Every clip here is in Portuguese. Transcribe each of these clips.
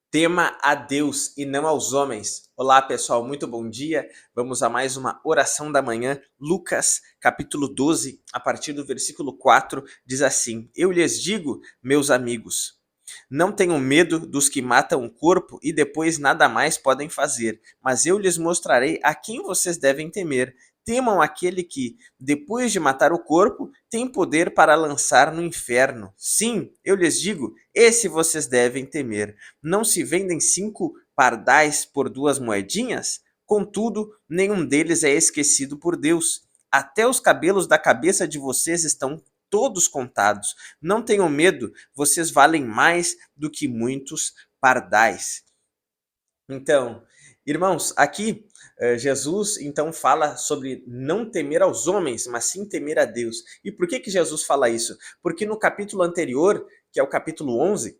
Tema a Deus e não aos homens. Olá, pessoal, muito bom dia. Vamos a mais uma oração da manhã. Lucas, capítulo 12, a partir do versículo 4, diz assim: Eu lhes digo, meus amigos, não tenham medo dos que matam o corpo e depois nada mais podem fazer, mas eu lhes mostrarei a quem vocês devem temer. Temam aquele que, depois de matar o corpo, tem poder para lançar no inferno. Sim, eu lhes digo, esse vocês devem temer. Não se vendem 5 pardais por 2 moedinhas? Contudo, nenhum deles é esquecido por Deus. Até os cabelos da cabeça de vocês estão todos contados. Não tenham medo, vocês valem mais do que muitos pardais. Então, irmãos, aqui Jesus então fala sobre não temer aos homens, mas sim temer a Deus. E por que Jesus fala isso? Porque no capítulo anterior, que é o capítulo 11,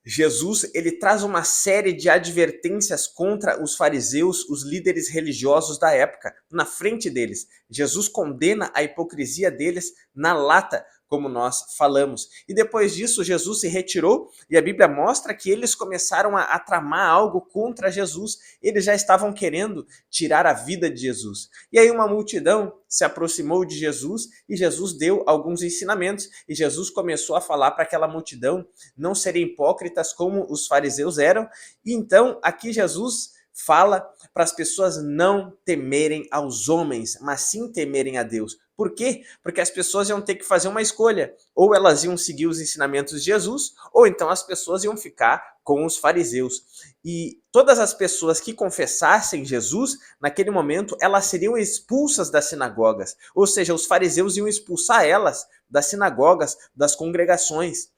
Jesus ele traz uma série de advertências contra os fariseus, os líderes religiosos da época, na frente deles. Jesus condena a hipocrisia deles na lata, como nós falamos. E depois disso, Jesus se retirou e a Bíblia mostra que eles começaram a tramar algo contra Jesus. Eles já estavam querendo tirar a vida de Jesus. E aí uma multidão se aproximou de Jesus e Jesus deu alguns ensinamentos. E Jesus começou a falar para aquela multidão não serem hipócritas como os fariseus eram. E então aqui Jesus fala para as pessoas não temerem aos homens, mas sim temerem a Deus. Por quê? Porque as pessoas iam ter que fazer uma escolha. Ou elas iam seguir os ensinamentos de Jesus, ou então as pessoas iam ficar com os fariseus. E todas as pessoas que confessassem Jesus, naquele momento, elas seriam expulsas das sinagogas. Ou seja, os fariseus iam expulsar elas das sinagogas, das congregações.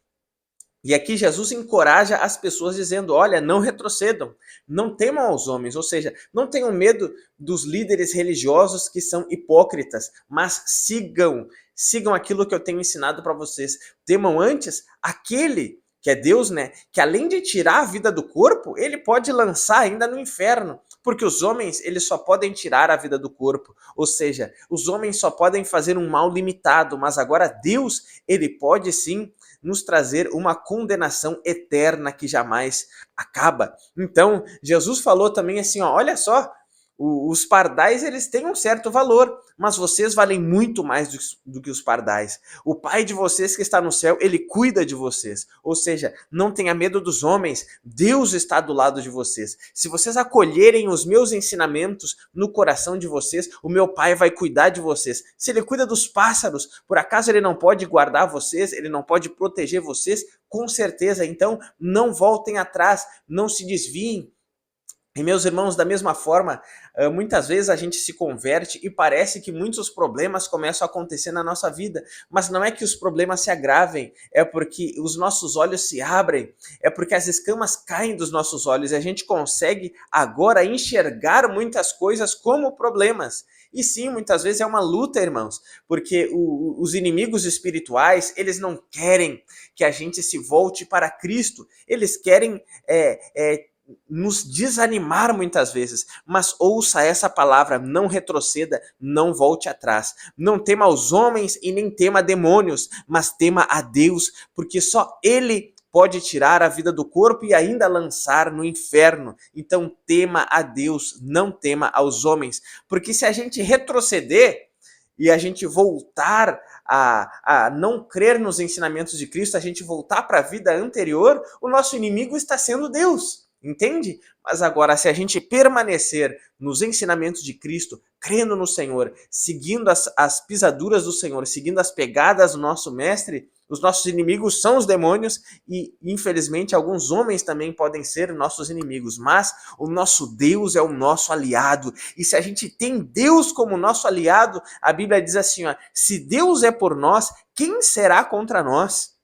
E aqui Jesus encoraja as pessoas dizendo, olha, não retrocedam, não temam aos homens, ou seja, não tenham medo dos líderes religiosos que são hipócritas, mas sigam aquilo que eu tenho ensinado para vocês. Temam antes aquele que é Deus, né? Que além de tirar a vida do corpo, ele pode lançar ainda no inferno, porque os homens, eles só podem tirar a vida do corpo, ou seja, os homens só podem fazer um mal limitado, mas agora Deus, ele pode sim nos trazer uma condenação eterna que jamais acaba. Então, Jesus falou também assim, ó, olha só, os pardais eles têm um certo valor, mas vocês valem muito mais do que os pardais. O Pai de vocês que está no céu, ele cuida de vocês. Ou seja, não tenha medo dos homens, Deus está do lado de vocês. Se vocês acolherem os meus ensinamentos no coração de vocês, o meu Pai vai cuidar de vocês. Se ele cuida dos pássaros, por acaso ele não pode guardar vocês, ele não pode proteger vocês? Com certeza. Então, não voltem atrás, não se desviem. E meus irmãos, da mesma forma, muitas vezes a gente se converte e parece que muitos problemas começam a acontecer na nossa vida, mas não é que os problemas se agravem, é porque os nossos olhos se abrem, é porque as escamas caem dos nossos olhos e a gente consegue agora enxergar muitas coisas como problemas. E sim, muitas vezes é uma luta, irmãos, porque os inimigos espirituais, eles não querem que a gente se volte para Cristo, eles querem nos desanimar muitas vezes, mas ouça essa palavra, não retroceda, não volte atrás. Não tema aos homens e nem tema demônios, mas tema a Deus, porque só Ele pode tirar a vida do corpo e ainda lançar no inferno. Então tema a Deus, não tema aos homens, porque se a gente retroceder e a gente voltar a não crer nos ensinamentos de Cristo, a gente voltar para a vida anterior, o nosso inimigo está sendo Deus. Entende? Mas agora, se a gente permanecer nos ensinamentos de Cristo, crendo no Senhor, seguindo as pisaduras do Senhor, seguindo as pegadas do nosso Mestre, os nossos inimigos são os demônios e, infelizmente, alguns homens também podem ser nossos inimigos, mas o nosso Deus é o nosso aliado. E se a gente tem Deus como nosso aliado, a Bíblia diz assim, ó, se Deus é por nós, quem será contra nós?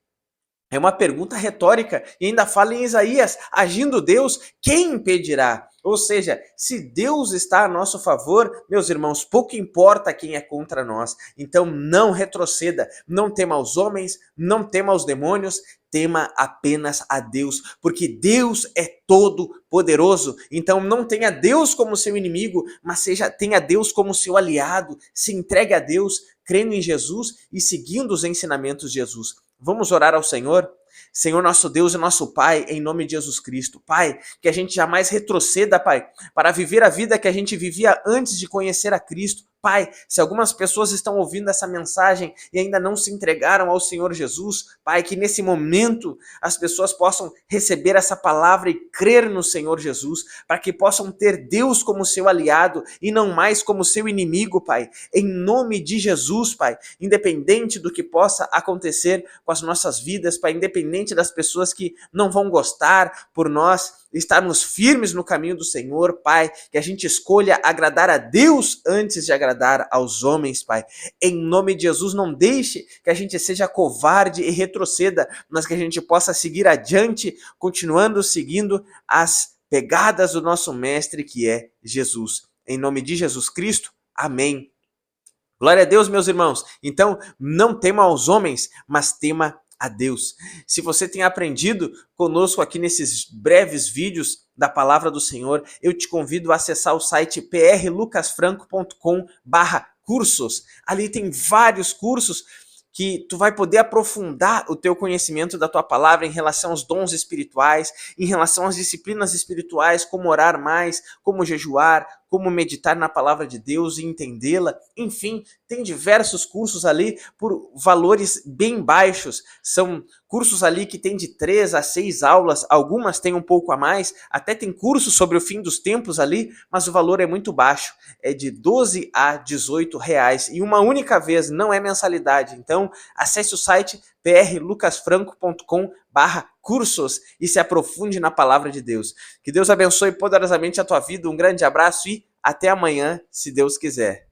É uma pergunta retórica e ainda fala em Isaías, agindo Deus, quem impedirá? Ou seja, se Deus está a nosso favor, meus irmãos, pouco importa quem é contra nós. Então não retroceda, não tema os homens, não tema os demônios, tema apenas a Deus, porque Deus é todo poderoso. Então não tenha Deus como seu inimigo, mas tenha Deus como seu aliado. Se entregue a Deus, crendo em Jesus e seguindo os ensinamentos de Jesus. Vamos orar ao Senhor? Senhor nosso Deus e nosso Pai, em nome de Jesus Cristo. Pai, que a gente jamais retroceda, Pai, para viver a vida que a gente vivia antes de conhecer a Cristo. Pai, se algumas pessoas estão ouvindo essa mensagem e ainda não se entregaram ao Senhor Jesus, Pai, que nesse momento as pessoas possam receber essa palavra e crer no Senhor Jesus, para que possam ter Deus como seu aliado e não mais como seu inimigo, Pai. Em nome de Jesus, Pai, independente do que possa acontecer com as nossas vidas, Pai, independente das pessoas que não vão gostar por nós, estarmos firmes no caminho do Senhor, Pai, que a gente escolha agradar a Deus antes de agradar aos homens, Pai. Em nome de Jesus, não deixe que a gente seja covarde e retroceda, mas que a gente possa seguir adiante, continuando seguindo as pegadas do nosso Mestre, que é Jesus. Em nome de Jesus Cristo, amém. Glória a Deus, meus irmãos. Então, não tema aos homens, mas tema a Deus. Se você tem aprendido conosco aqui nesses breves vídeos da palavra do Senhor, eu te convido a acessar o site prlucasfranco.com/cursos. Ali tem vários cursos que tu vai poder aprofundar o teu conhecimento da tua palavra em relação aos dons espirituais, em relação às disciplinas espirituais, como orar mais, como jejuar, como meditar na palavra de Deus e entendê-la. Enfim, tem diversos cursos ali por valores bem baixos. São cursos ali que tem de 3 a 6 aulas, algumas têm um pouco a mais, até tem cursos sobre o fim dos tempos ali, mas o valor é muito baixo, é de 12 a 18 reais, e uma única vez, não é mensalidade. Então, acesse o site prlucasfranco.com/cursos e se aprofunde na palavra de Deus. Que Deus abençoe poderosamente a tua vida, um grande abraço e até amanhã, se Deus quiser.